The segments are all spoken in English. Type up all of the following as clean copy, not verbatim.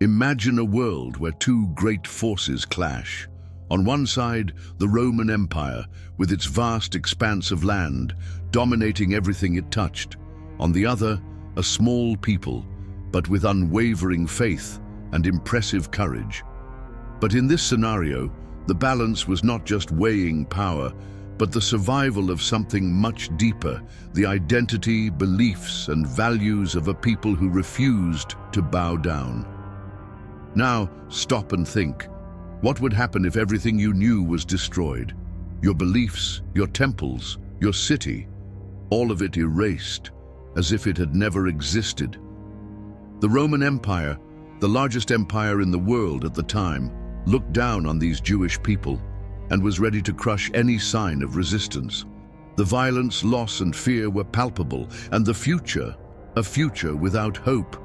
Imagine a world where two great forces clash. On one side, the Roman Empire, with its vast expanse of land, dominating everything it touched. On the other, a small people, but with unwavering faith and impressive courage. But in this scenario, the balance was not just weighing power, but the survival of something much deeper, the identity, beliefs, and values of a people who refused to bow down. Now, stop and think. What would happen if everything you knew was destroyed? Your beliefs, your temples, your city, all of it erased, as if it had never existed. The Roman Empire, the largest empire in the world at the time, looked down on these Jewish people and was ready to crush any sign of resistance. The violence, loss, and fear were palpable, and the future, a future without hope.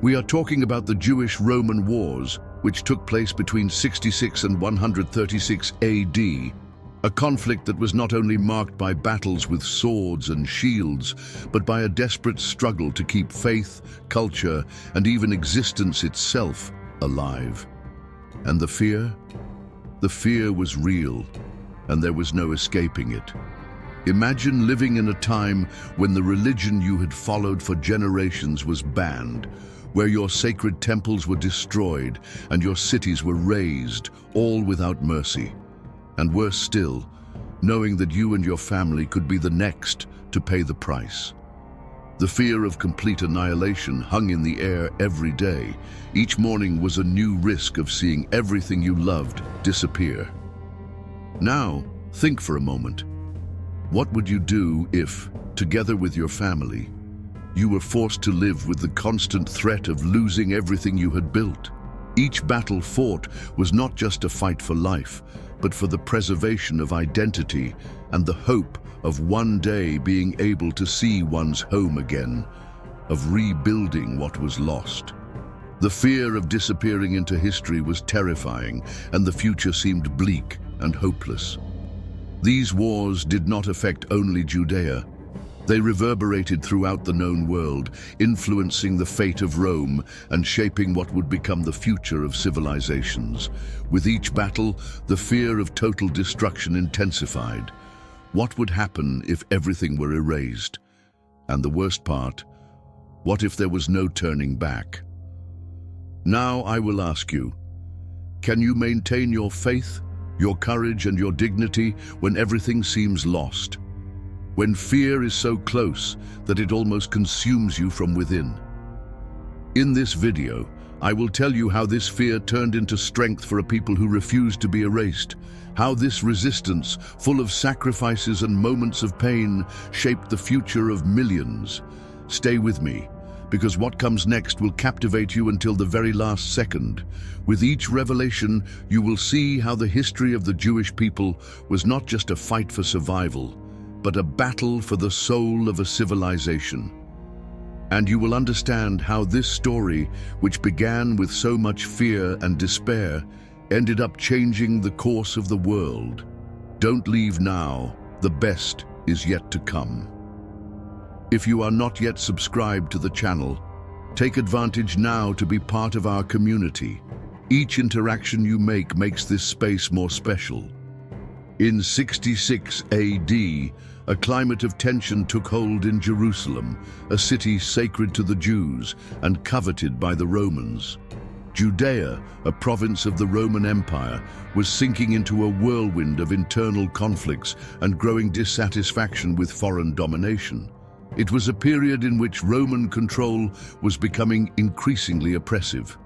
We are talking about the Jewish-Roman Wars, which took place between 66 and 136 AD, a conflict that was not only marked by battles with swords and shields, but by a desperate struggle to keep faith, culture, and even existence itself alive. And the fear? The fear was real, and there was no escaping it. Imagine living in a time when the religion you had followed for generations was banned, where your sacred temples were destroyed and your cities were razed, all without mercy. And worse still, knowing that you and your family could be the next to pay the price. The fear of complete annihilation hung in the air every day. Each morning was a new risk of seeing everything you loved disappear. Now, think for a moment. What would you do if, together with your family, you were forced to live with the constant threat of losing everything you had built? Each battle fought was not just a fight for life, but for the preservation of identity and the hope of one day being able to see one's home again, of rebuilding what was lost. The fear of disappearing into history was terrifying, and the future seemed bleak and hopeless. These wars did not affect only Judea. They reverberated throughout the known world, influencing the fate of Rome and shaping what would become the future of civilizations. With each battle, the fear of total destruction intensified. What would happen if everything were erased? And the worst part, what if there was no turning back? Now I will ask you, can you maintain your faith, your courage, and your dignity when everything seems lost? When fear is so close that it almost consumes you from within? In this video, I will tell you how this fear turned into strength for a people who refused to be erased, how this resistance, full of sacrifices and moments of pain, shaped the future of millions. Stay with me, because what comes next will captivate you until the very last second. With each revelation, you will see how the history of the Jewish people was not just a fight for survival, but a battle for the soul of a civilization. And you will understand how this story, which began with so much fear and despair, ended up changing the course of the world. Don't leave now. The best is yet to come. If you are not yet subscribed to the channel, take advantage now to be part of our community. Each interaction you make makes this space more special. In 66 AD, a climate of tension took hold in Jerusalem, a city sacred to the Jews and coveted by the Romans. Judea, a province of the Roman Empire, was sinking into a whirlwind of internal conflicts and growing dissatisfaction with foreign domination. It was a period in which Roman control was becoming increasingly oppressive.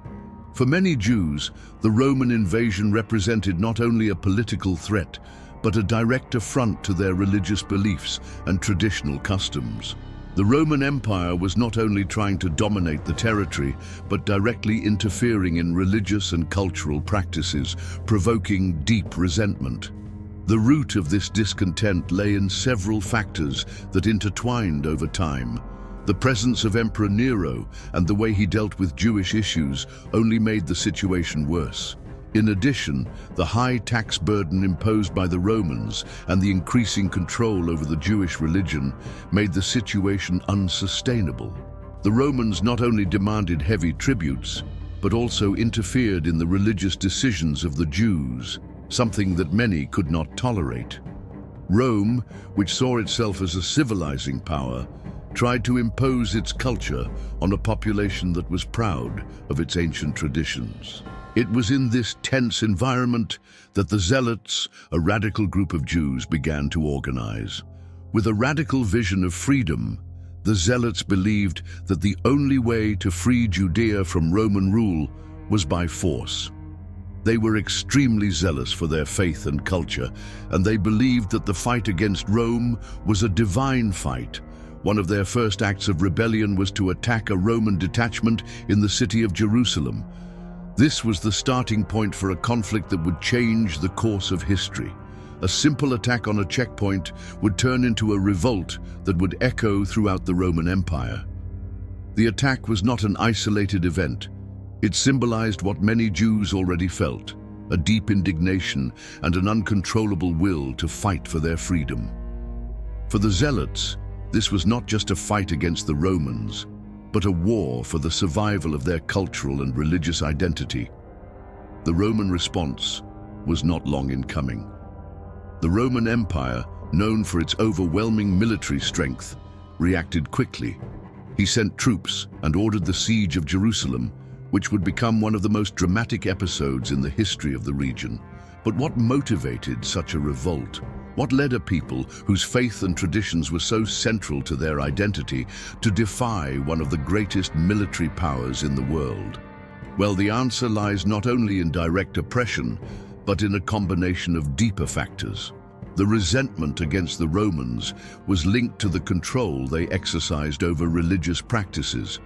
For many Jews, the Roman invasion represented not only a political threat, but a direct affront to their religious beliefs and traditional customs. The Roman Empire was not only trying to dominate the territory, but directly interfering in religious and cultural practices, provoking deep resentment. The root of this discontent lay in several factors that intertwined over time. The presence of Emperor Nero and the way he dealt with Jewish issues only made the situation worse. In addition, the high tax burden imposed by the Romans and the increasing control over the Jewish religion made the situation unsustainable. The Romans not only demanded heavy tributes, but also interfered in the religious decisions of the Jews, something that many could not tolerate. Rome, which saw itself as a civilizing power, tried to impose its culture on a population that was proud of its ancient traditions. It was in this tense environment that the Zealots, a radical group of Jews, began to organize. With a radical vision of freedom, the Zealots believed that the only way to free Judea from Roman rule was by force. They were extremely zealous for their faith and culture, and they believed that the fight against Rome was a divine fight. One of their first acts of rebellion was to attack a Roman detachment in the city of Jerusalem. This was the starting point for a conflict that would change the course of history. A simple attack on a checkpoint would turn into a revolt that would echo throughout the Roman Empire. The attack was not an isolated event. It symbolized what many Jews already felt, a deep indignation and an uncontrollable will to fight for their freedom. For the Zealots, this was not just a fight against the Romans, but a war for the survival of their cultural and religious identity. The Roman response was not long in coming. The Roman Empire, known for its overwhelming military strength, reacted quickly. He sent troops and ordered the siege of Jerusalem, which would become one of the most dramatic episodes in the history of the region. But what motivated such a revolt? What led a people whose faith and traditions were so central to their identity to defy one of the greatest military powers in the world? Well, the answer lies not only in direct oppression, but in a combination of deeper factors. The resentment against the Romans was linked to the control they exercised over religious practices.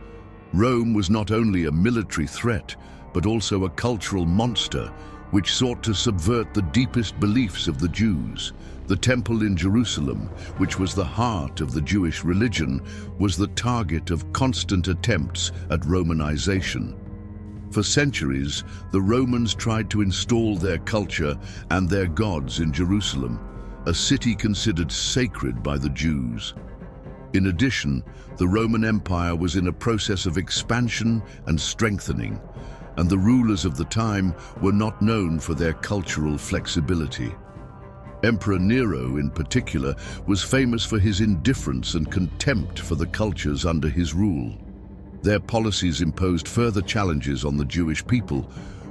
Rome was not only a military threat, but also a cultural monster, which sought to subvert the deepest beliefs of the Jews. The temple in Jerusalem, which was the heart of the Jewish religion, was the target of constant attempts at Romanization. For centuries, the Romans tried to install their culture and their gods in Jerusalem, a city considered sacred by the Jews. In addition, the Roman Empire was in a process of expansion and strengthening, and the rulers of the time were not known for their cultural flexibility. Emperor Nero, in particular, was famous for his indifference and contempt for the cultures under his rule. Their policies imposed further challenges on the Jewish people,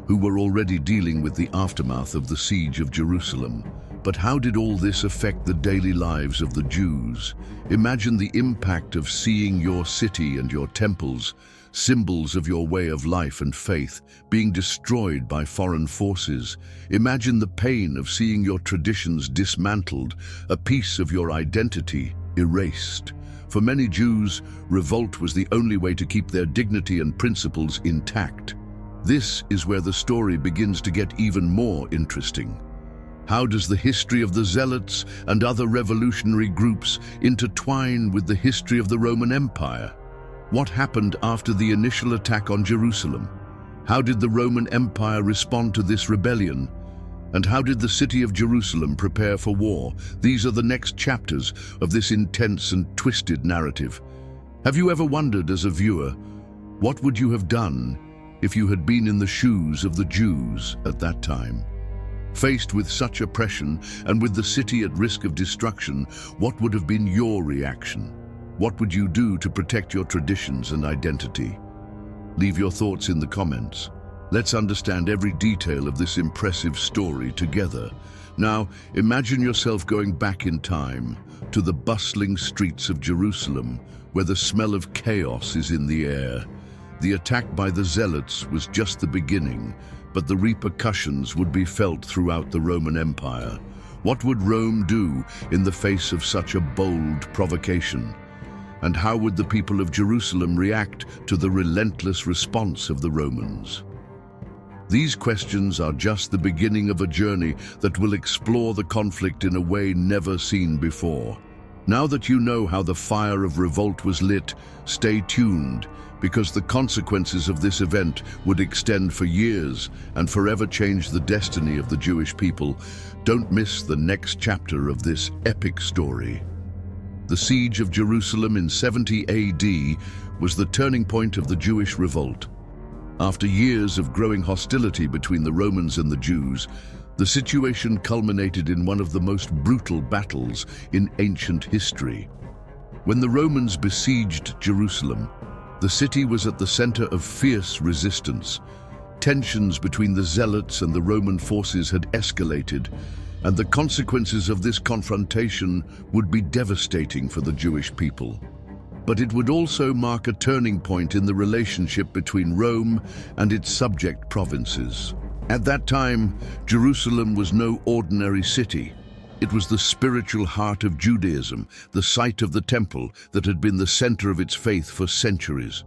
who were already dealing with the aftermath of the siege of Jerusalem. But how did all this affect the daily lives of the Jews? Imagine the impact of seeing your city and your temples, symbols of your way of life and faith, being destroyed by foreign forces. Imagine the pain of seeing your traditions dismantled, a piece of your identity erased. For many Jews, revolt was the only way to keep their dignity and principles intact. This is where the story begins to get even more interesting. How does the history of the Zealots and other revolutionary groups intertwine with the history of the Roman Empire? What happened after the initial attack on Jerusalem? How did the Roman Empire respond to this rebellion? And how did the city of Jerusalem prepare for war? These are the next chapters of this intense and twisted narrative. Have you ever wondered, as a viewer, what would you have done if you had been in the shoes of the Jews at that time? Faced with such oppression and with the city at risk of destruction, what would have been your reaction? What would you do to protect your traditions and identity? Leave your thoughts in the comments. Let's understand every detail of this impressive story together. Now, imagine yourself going back in time to the bustling streets of Jerusalem, where the smell of chaos is in the air. The attack by the Zealots was just the beginning, but the repercussions would be felt throughout the Roman Empire. What would Rome do in the face of such a bold provocation? And how would the people of Jerusalem react to the relentless response of the Romans? These questions are just the beginning of a journey that will explore the conflict in a way never seen before. Now that you know how the fire of revolt was lit, stay tuned, because the consequences of this event would extend for years and forever change the destiny of the Jewish people. Don't miss the next chapter of this epic story. The siege of Jerusalem in 70 AD was the turning point of the Jewish revolt. After years of growing hostility between the Romans and the Jews, the situation culminated in one of the most brutal battles in ancient history. When the Romans besieged Jerusalem, the city was at the center of fierce resistance. Tensions between the Zealots and the Roman forces had escalated, and the consequences of this confrontation would be devastating for the Jewish people. But it would also mark a turning point in the relationship between Rome and its subject provinces. At that time, Jerusalem was no ordinary city. It was the spiritual heart of Judaism, the site of the temple that had been the center of its faith for centuries.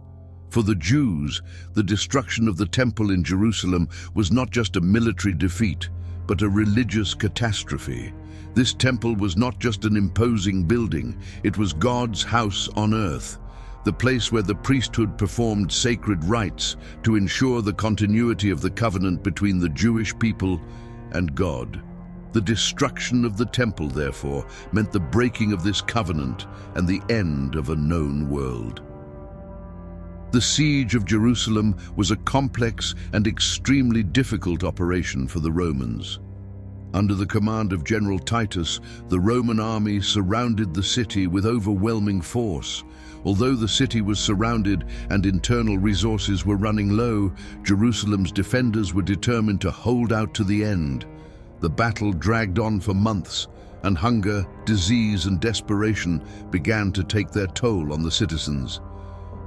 For the Jews, the destruction of the temple in Jerusalem was not just a military defeat, but a religious catastrophe. This temple was not just an imposing building, it was God's house on earth, the place where the priesthood performed sacred rites to ensure the continuity of the covenant between the Jewish people and God. The destruction of the temple, therefore, meant the breaking of this covenant and the end of a known world. The siege of Jerusalem was a complex and extremely difficult operation for the Romans. Under the command of General Titus, the Roman army surrounded the city with overwhelming force. Although the city was surrounded and internal resources were running low, Jerusalem's defenders were determined to hold out to the end. The battle dragged on for months, and hunger, disease, and desperation began to take their toll on the citizens.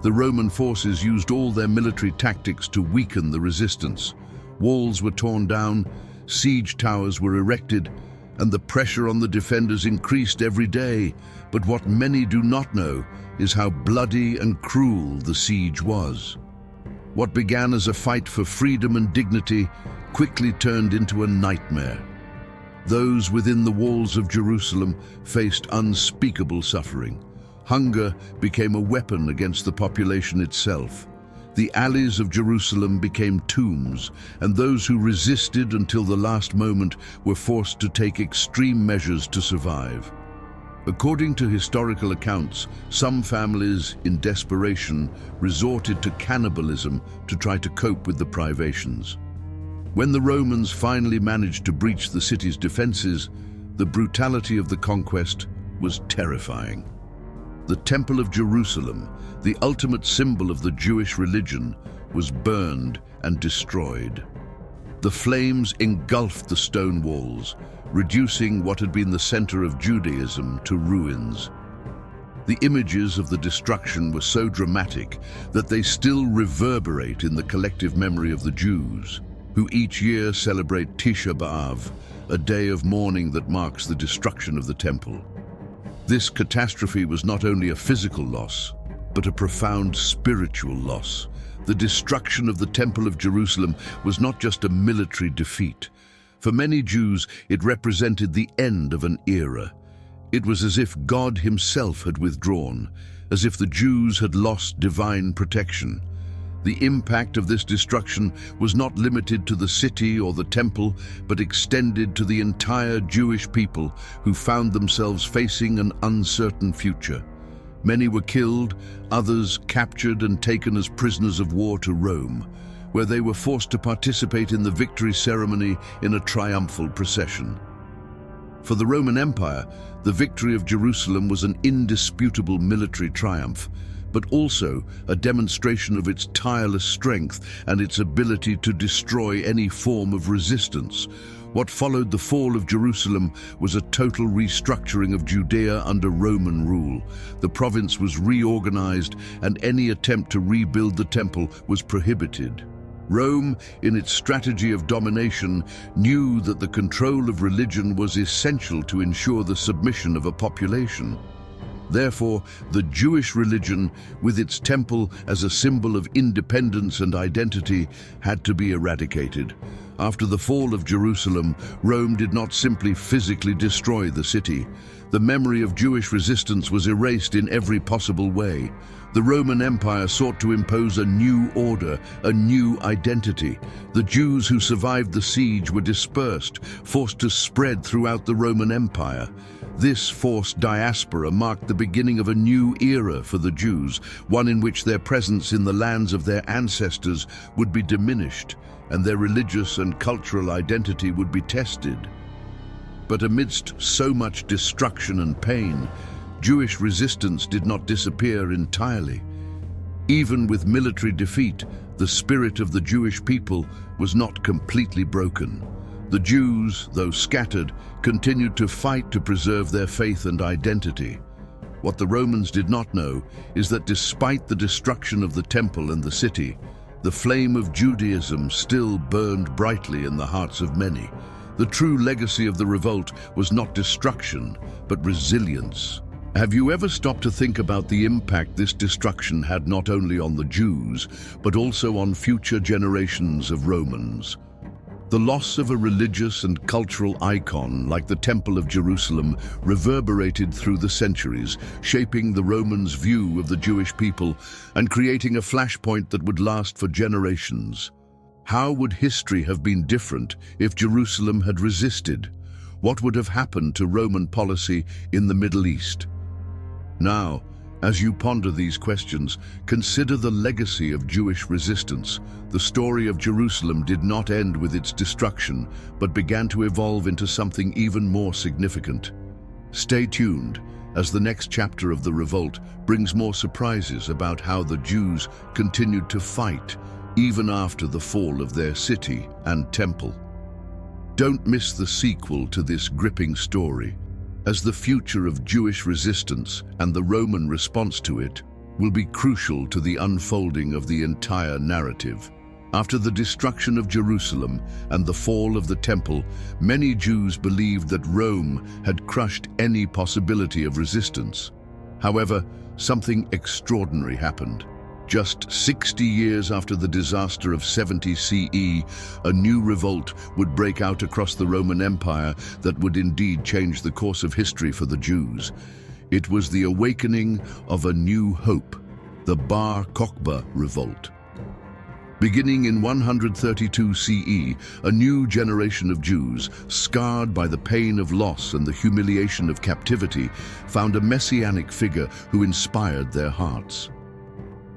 The Roman forces used all their military tactics to weaken the resistance. Walls were torn down, siege towers were erected, and the pressure on the defenders increased every day. But what many do not know is how bloody and cruel the siege was. What began as a fight for freedom and dignity quickly turned into a nightmare. Those within the walls of Jerusalem faced unspeakable suffering. Hunger became a weapon against the population itself. The alleys of Jerusalem became tombs, and those who resisted until the last moment were forced to take extreme measures to survive. According to historical accounts, some families, in desperation, resorted to cannibalism to try to cope with the privations. When the Romans finally managed to breach the city's defenses, the brutality of the conquest was terrifying. The Temple of Jerusalem, the ultimate symbol of the Jewish religion, was burned and destroyed. The flames engulfed the stone walls, reducing what had been the center of Judaism to ruins. The images of the destruction were so dramatic that they still reverberate in the collective memory of the Jews, who each year celebrate Tisha B'Av, a day of mourning that marks the destruction of the temple. This catastrophe was not only a physical loss, but a profound spiritual loss. The destruction of the Temple of Jerusalem was not just a military defeat. For many Jews, it represented the end of an era. It was as if God himself had withdrawn, as if the Jews had lost divine protection. The impact of this destruction was not limited to the city or the temple, but extended to the entire Jewish people who found themselves facing an uncertain future. Many were killed, others captured and taken as prisoners of war to Rome, where they were forced to participate in the victory ceremony in a triumphal procession. For the Roman Empire, the victory of Jerusalem was an indisputable military triumph, but also a demonstration of its tireless strength and its ability to destroy any form of resistance. What followed the fall of Jerusalem was a total restructuring of Judea under Roman rule. The province was reorganized, and any attempt to rebuild the temple was prohibited. Rome, in its strategy of domination, knew that the control of religion was essential to ensure the submission of a population. Therefore, the Jewish religion, with its temple as a symbol of independence and identity, had to be eradicated. After the fall of Jerusalem, Rome did not simply physically destroy the city. The memory of Jewish resistance was erased in every possible way. The Roman Empire sought to impose a new order, a new identity. The Jews who survived the siege were dispersed, forced to spread throughout the Roman Empire. This forced diaspora marked the beginning of a new era for the Jews, one in which their presence in the lands of their ancestors would be diminished and their religious and cultural identity would be tested. But amidst so much destruction and pain, Jewish resistance did not disappear entirely. Even with military defeat, the spirit of the Jewish people was not completely broken. The Jews, though scattered, continued to fight to preserve their faith and identity. What the Romans did not know is that despite the destruction of the temple and the city, the flame of Judaism still burned brightly in the hearts of many. The true legacy of the revolt was not destruction, but resilience. Have you ever stopped to think about the impact this destruction had not only on the Jews, but also on future generations of Romans? The loss of a religious and cultural icon like the Temple of Jerusalem reverberated through the centuries, shaping the Romans' view of the Jewish people and creating a flashpoint that would last for generations. How would history have been different if Jerusalem had resisted? What would have happened to Roman policy in the Middle East? Now, as you ponder these questions, consider the legacy of Jewish resistance. The story of Jerusalem did not end with its destruction, but began to evolve into something even more significant. Stay tuned, as the next chapter of the revolt brings more surprises about how the Jews continued to fight, even after the fall of their city and temple. Don't miss the sequel to this gripping story, as the future of Jewish resistance and the Roman response to it will be crucial to the unfolding of the entire narrative. After the destruction of Jerusalem and the fall of the temple, many Jews believed that Rome had crushed any possibility of resistance. However, something extraordinary happened. Just 60 years after the disaster of 70 CE, a new revolt would break out across the Roman Empire that would indeed change the course of history for the Jews. It was the awakening of a new hope, the Bar Kokhba revolt. Beginning in 132 CE, a new generation of Jews, scarred by the pain of loss and the humiliation of captivity, found a messianic figure who inspired their hearts.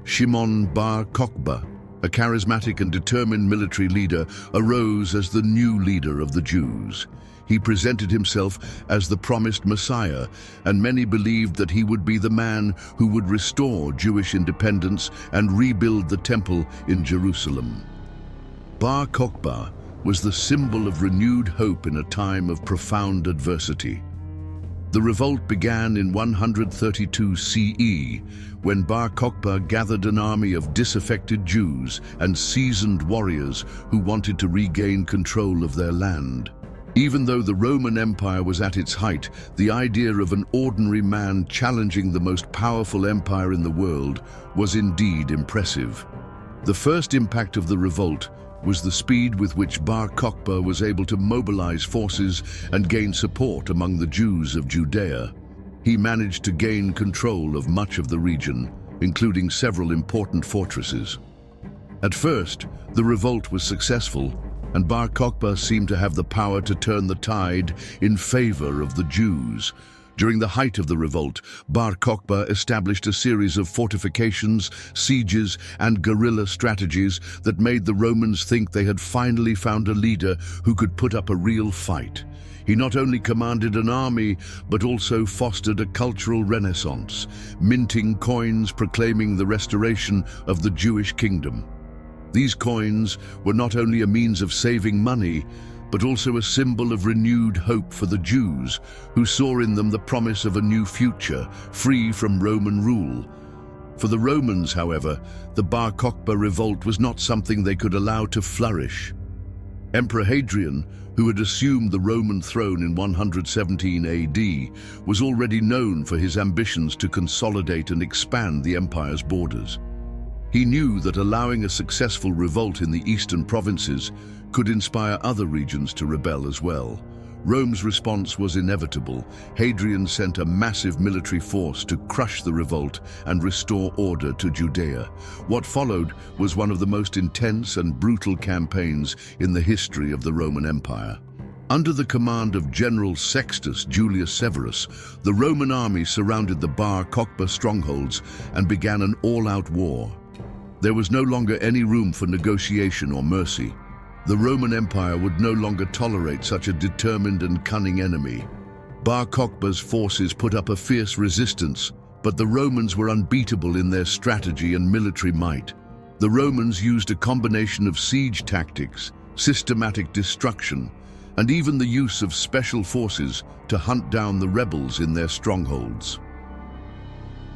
Shimon Bar Kokhba, a charismatic and determined military leader, arose as the new leader of the Jews. He presented himself as the promised Messiah, and many believed that he would be the man who would restore Jewish independence and rebuild the temple in Jerusalem. Bar Kokhba was the symbol of renewed hope in a time of profound adversity. The revolt began in 132 CE, when Bar Kokhba gathered an army of disaffected Jews and seasoned warriors who wanted to regain control of their land. Even though the Roman Empire was at its height, the idea of an ordinary man challenging the most powerful empire in the world was indeed impressive. The first impact of the revolt was the speed with which Bar Kokhba was able to mobilize forces and gain support among the Jews of Judea. He managed to gain control of much of the region, including several important fortresses. At first, the revolt was successful, and Bar Kokhba seemed to have the power to turn the tide in favor of the Jews. During the height of the revolt, Bar Kokhba established a series of fortifications, sieges, and guerrilla strategies that made the Romans think they had finally found a leader who could put up a real fight. He not only commanded an army, but also fostered a cultural renaissance, minting coins proclaiming the restoration of the Jewish kingdom. These coins were not only a means of saving money, but also a symbol of renewed hope for the Jews, who saw in them the promise of a new future, free from Roman rule. For the Romans, however, the Bar Kokhba revolt was not something they could allow to flourish. Emperor Hadrian, who had assumed the Roman throne in 117 AD, was already known for his ambitions to consolidate and expand the empire's borders. He knew that allowing a successful revolt in the eastern provinces could inspire other regions to rebel as well. Rome's response was inevitable. Hadrian sent a massive military force to crush the revolt and restore order to Judea. What followed was one of the most intense and brutal campaigns in the history of the Roman Empire. Under the command of General Sextus Julius Severus, the Roman army surrounded the Bar Kokhba strongholds and began an all-out war. There was no longer any room for negotiation or mercy. The Roman Empire would no longer tolerate such a determined and cunning enemy. Bar Kokhba's forces put up a fierce resistance, but the Romans were unbeatable in their strategy and military might. The Romans used a combination of siege tactics, systematic destruction, and even the use of special forces to hunt down the rebels in their strongholds.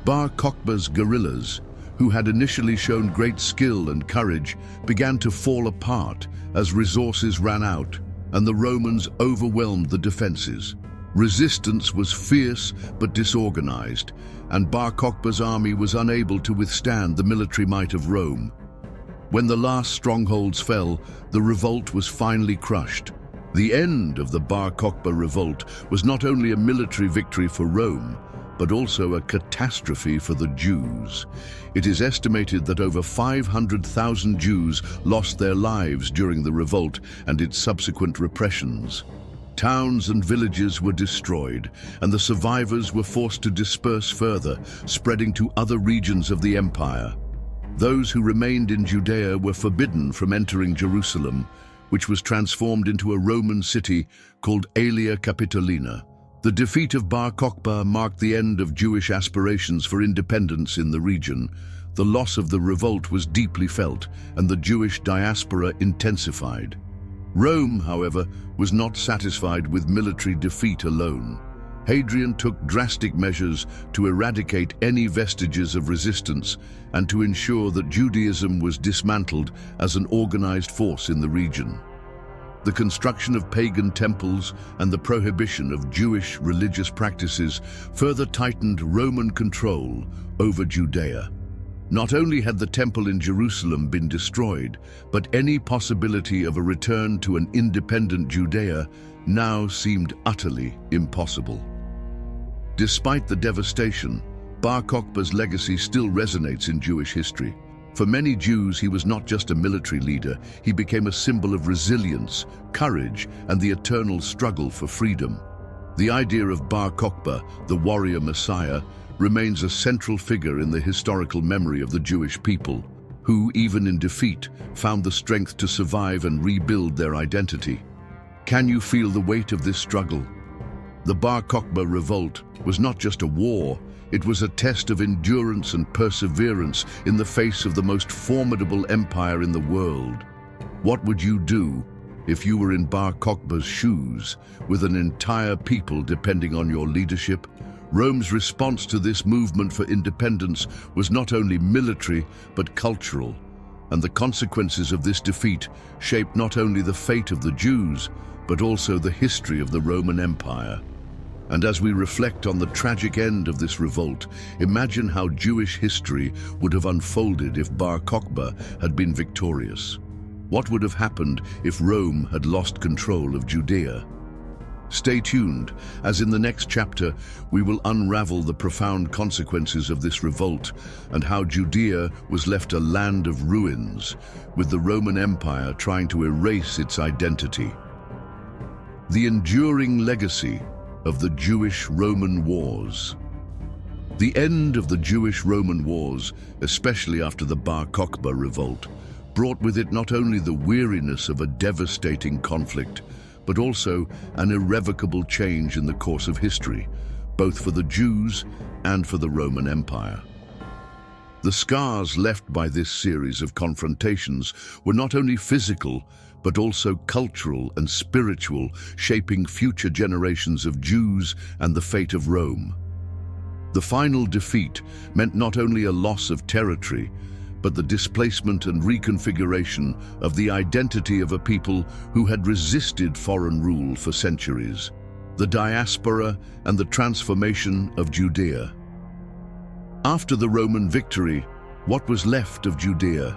Bar Kokhba's guerrillas, who had initially shown great skill and courage, began to fall apart as resources ran out and the Romans overwhelmed the defenses. Resistance was fierce but disorganized, and Bar Kokhba's army was unable to withstand the military might of Rome. When the last strongholds fell, the revolt was finally crushed. The end of the Bar Kokhba revolt was not only a military victory for Rome, but also a catastrophe for the Jews. It is estimated that over 500,000 Jews lost their lives during the revolt and its subsequent repressions. Towns and villages were destroyed, and the survivors were forced to disperse further, spreading to other regions of the empire. Those who remained in Judea were forbidden from entering Jerusalem, which was transformed into a Roman city called Aelia Capitolina. The defeat of Bar Kokhba marked the end of Jewish aspirations for independence in the region. The loss of the revolt was deeply felt, and the Jewish diaspora intensified. Rome, however, was not satisfied with military defeat alone. Hadrian took drastic measures to eradicate any vestiges of resistance and to ensure that Judaism was dismantled as an organized force in the region. The construction of pagan temples and the prohibition of Jewish religious practices further tightened Roman control over Judea. Not only had the temple in Jerusalem been destroyed, but any possibility of a return to an independent Judea now seemed utterly impossible. Despite the devastation, Bar Kokhba's legacy still resonates in Jewish history. For many Jews, he was not just a military leader, he became a symbol of resilience, courage, and the eternal struggle for freedom. The idea of Bar Kokhba, the warrior messiah, remains a central figure in the historical memory of the Jewish people, who, even in defeat, found the strength to survive and rebuild their identity. Can you feel the weight of this struggle? The Bar Kokhba revolt was not just a war, it was a test of endurance and perseverance in the face of the most formidable empire in the world. What would you do if you were in Bar Kokhba's shoes, with an entire people depending on your leadership? Rome's response to this movement for independence was not only military, but cultural, and the consequences of this defeat shaped not only the fate of the Jews, but also the history of the Roman Empire. And as we reflect on the tragic end of this revolt, imagine how Jewish history would have unfolded if Bar Kokhba had been victorious. What would have happened if Rome had lost control of Judea? Stay tuned, as in the next chapter, we will unravel the profound consequences of this revolt and how Judea was left a land of ruins, with the Roman Empire trying to erase its identity. The enduring legacy of the Jewish-Roman Wars. The end of the Jewish-Roman Wars, especially after the Bar Kokhba revolt, brought with it not only the weariness of a devastating conflict, but also an irrevocable change in the course of history, both for the Jews and for the Roman Empire. The scars left by this series of confrontations were not only physical, but also cultural and spiritual, shaping future generations of Jews and the fate of Rome. The final defeat meant not only a loss of territory, but the displacement and reconfiguration of the identity of a people who had resisted foreign rule for centuries, the diaspora and the transformation of Judea. After the Roman victory, what was left of Judea?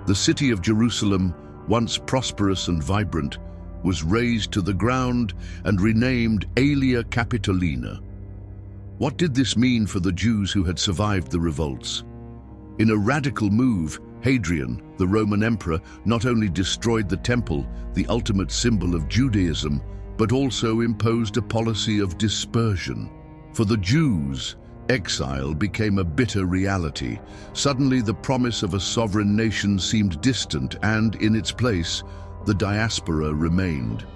The city of Jerusalem, once prosperous and vibrant, was razed to the ground and renamed Aelia Capitolina. What did this mean for the Jews who had survived the revolts? In a radical move, Hadrian, the Roman emperor, not only destroyed the temple, the ultimate symbol of Judaism, but also imposed a policy of dispersion. For the Jews, exile became a bitter reality. Suddenly, the promise of a sovereign nation seemed distant, and in its place, the diaspora remained.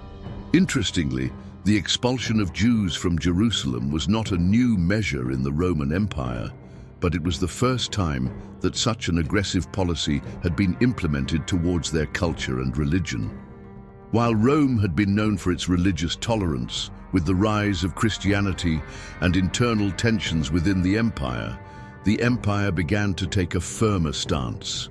Interestingly, the expulsion of Jews from Jerusalem was not a new measure in the Roman Empire, but it was the first time that such an aggressive policy had been implemented towards their culture and religion. While Rome had been known for its religious tolerance, with the rise of Christianity and internal tensions within the empire began to take a firmer stance.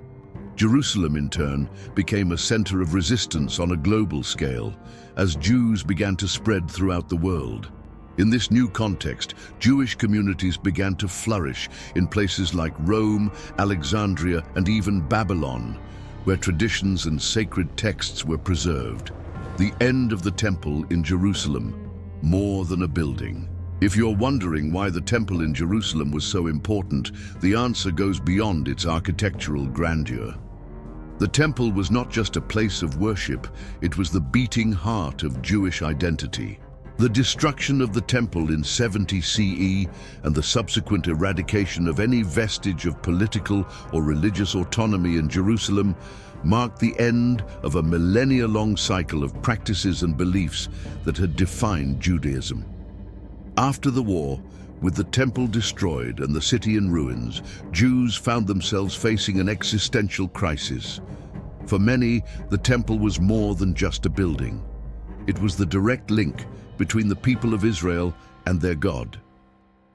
Jerusalem, in turn, became a center of resistance on a global scale, as Jews began to spread throughout the world. In this new context, Jewish communities began to flourish in places like Rome, Alexandria, and even Babylon, where traditions and sacred texts were preserved. The end of the temple in Jerusalem, more than a building. If you're wondering why the temple in Jerusalem was so important, the answer goes beyond its architectural grandeur. The temple was not just a place of worship, it was the beating heart of Jewish identity. The destruction of the temple in 70 CE and the subsequent eradication of any vestige of political or religious autonomy in Jerusalem marked the end of a millennia-long cycle of practices and beliefs that had defined Judaism. After the war, with the temple destroyed and the city in ruins, Jews found themselves facing an existential crisis. For many, the temple was more than just a building. It was the direct link between the people of Israel and their God.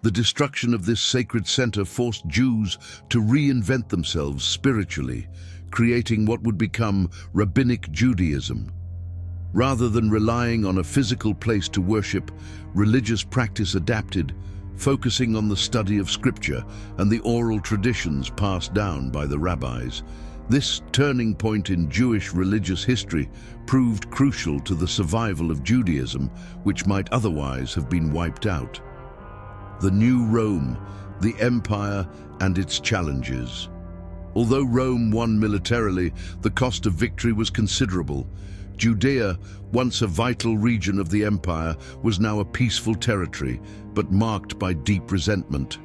The destruction of this sacred center forced Jews to reinvent themselves spiritually, creating what would become Rabbinic Judaism. Rather than relying on a physical place to worship, religious practice adapted, focusing on the study of scripture and the oral traditions passed down by the rabbis. This turning point in Jewish religious history proved crucial to the survival of Judaism, which might otherwise have been wiped out. The new Rome, the empire and its challenges. Although Rome won militarily, the cost of victory was considerable. Judea, once a vital region of the empire, was now a peaceful territory, but marked by deep resentment.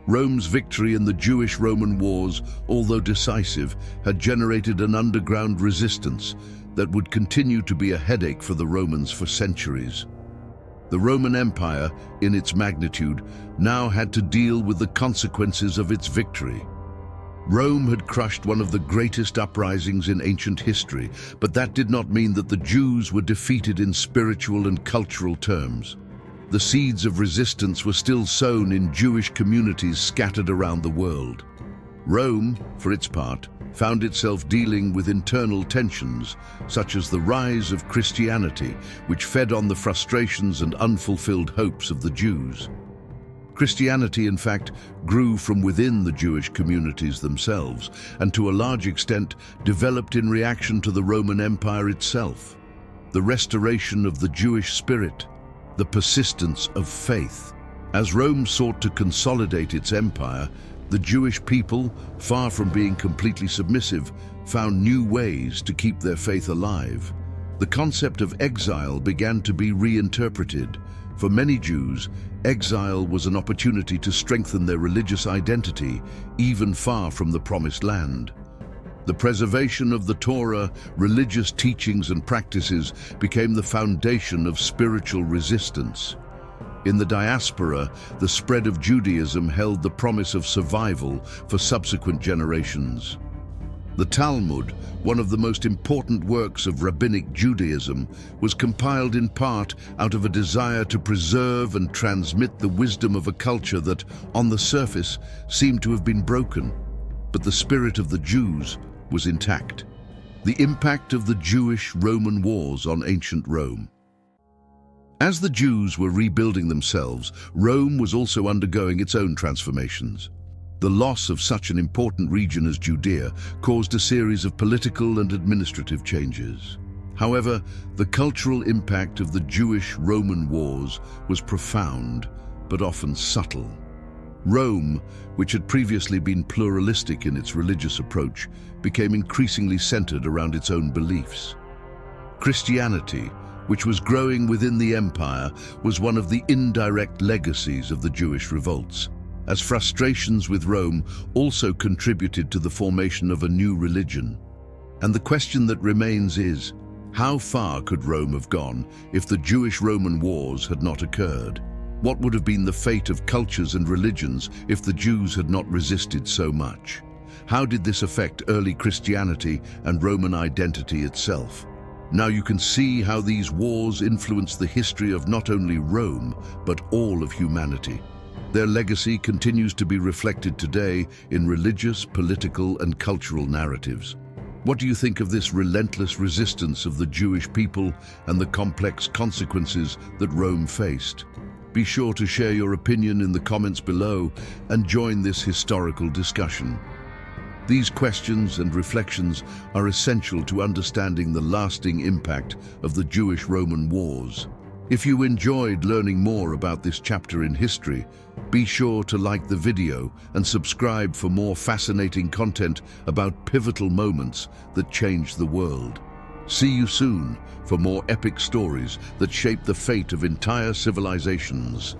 Rome's victory in the Jewish-Roman wars, although decisive, had generated an underground resistance that would continue to be a headache for the Romans for centuries. The Roman Empire, in its magnitude, now had to deal with the consequences of its victory. Rome had crushed one of the greatest uprisings in ancient history, but that did not mean that the Jews were defeated in spiritual and cultural terms. The seeds of resistance were still sown in Jewish communities scattered around the world. Rome, for its part, found itself dealing with internal tensions, such as the rise of Christianity, which fed on the frustrations and unfulfilled hopes of the Jews. Christianity, in fact, grew from within the Jewish communities themselves, and to a large extent developed in reaction to the Roman Empire itself. The restoration of the Jewish spirit, the persistence of faith. As Rome sought to consolidate its empire, the Jewish people, far from being completely submissive, found new ways to keep their faith alive. The concept of exile began to be reinterpreted. For many Jews, exile was an opportunity to strengthen their religious identity, even far from the Promised Land. The preservation of the Torah, religious teachings and practices became the foundation of spiritual resistance. In the diaspora, the spread of Judaism held the promise of survival for subsequent generations. The Talmud, one of the most important works of Rabbinic Judaism, was compiled in part out of a desire to preserve and transmit the wisdom of a culture that, on the surface, seemed to have been broken. But the spirit of the Jews was intact. The impact of the Jewish-Roman wars on ancient Rome. As the Jews were rebuilding themselves, Rome was also undergoing its own transformations. The loss of such an important region as Judea caused a series of political and administrative changes. However, the cultural impact of the Jewish-Roman wars was profound, but often subtle. Rome, which had previously been pluralistic in its religious approach, became increasingly centered around its own beliefs. Christianity, which was growing within the empire, was one of the indirect legacies of the Jewish revolts, as frustrations with Rome also contributed to the formation of a new religion. And the question that remains is, how far could Rome have gone if the Jewish-Roman wars had not occurred? What would have been the fate of cultures and religions if the Jews had not resisted so much? How did this affect early Christianity and Roman identity itself? Now you can see how these wars influenced the history of not only Rome, but all of humanity. Their legacy continues to be reflected today in religious, political, and cultural narratives. What do you think of this relentless resistance of the Jewish people and the complex consequences that Rome faced? Be sure to share your opinion in the comments below and join this historical discussion. These questions and reflections are essential to understanding the lasting impact of the Jewish-Roman wars. If you enjoyed learning more about this chapter in history, be sure to like the video and subscribe for more fascinating content about pivotal moments that changed the world. See you soon for more epic stories that shape the fate of entire civilizations.